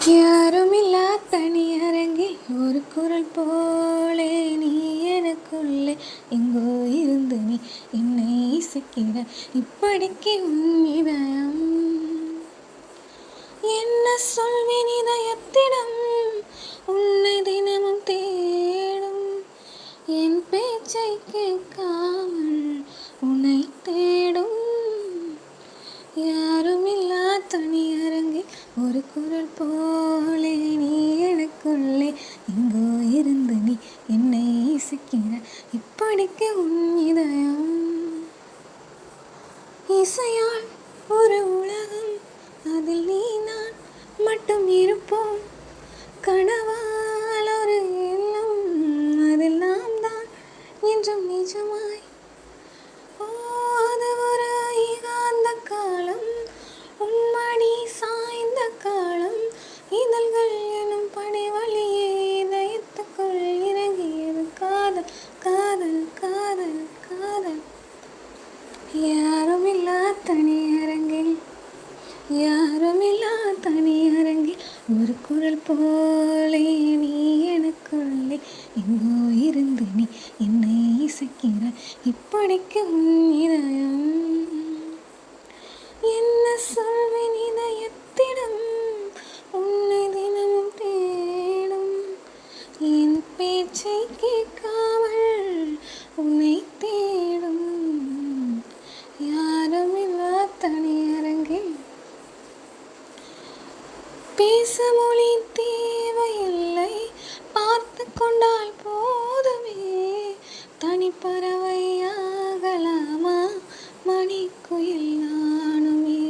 யாருமில்லா தனியரங்கில் ஒரு குரல் போலே நீ எனக்குள்ளே எங்கோ இருந்து நீ என்னை இசைக்கிற இப்படிக்கு உன் இதயம். என்ன சொல்வேன் இதயத்திடம் உன்னை தினமும் தேடும் என் பேச்சை கேட்காமல் உன்னை தேடும். யாருமில்லா தனியரங்கில் ஒரு குரல் போலே நீ எனக்குள்ளே எங்கோ இருந்து நீ என்னை இசைக்கிற இப்படிக்கு உன் இதயம். இசையால் ஒரு உலகம் அதில் நீ நான் மட்டும் இருப்போம். கனவால் ஒரு இல்லம் அதில் நாம் தான் என்றும் நிஜமாய். அது ஒரு ஏகாந்த காலம் உன்மடி சாய்ந்த காலம் இதழ்கள் எனும் படைவழியே இதயத்துக்குள் இறங்கியது காதல் காதல் காதல் காதல். யாருமில்லா தனியரங்கில் யாருமில்லா தனியரங்கில் ஒரு குரல் போலே நீ எனக்குள்ளே எங்கோ இருந்து நீ என்னை இசைக்கிற இப்படிக்கு உன் இதயம். என்ன சொல்வேன் இதயத்திடம் உன்னை தினமும் தேடும் என் பேச்சை கேட்காமல் உன்னை தேடும். யாருமில்லா தனியரங்கில் பேச மொழி தேவையில்லை பார்த்து கொண்டால் போதுமே. தனிப்பறவையாகலாமா மணிக்குயில் நானுமே.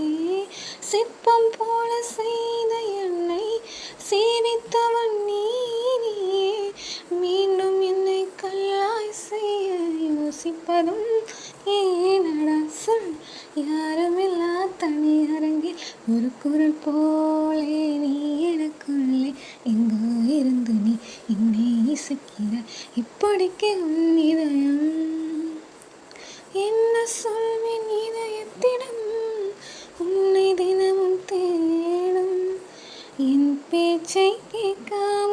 சிற்பம் போல செய்த என்னை சேவித்தவன் நீயே மீண்டும் என்னை கல்லாய் செய்ய யோசிப்பதும் ஏனடா சொல். யாருமில்லா தனியரங்கில் ஒரு குரல் போலே நீ எனக்குள்ளே எங்கோ இருந்து நீ என்னை இசைக்கிற இப்படிக்கு உன் இதயம். என்ன சொல்வேன் இதயத்திடம் உன்னை தினமும் தேடும் என் பேச்சை கேட்காம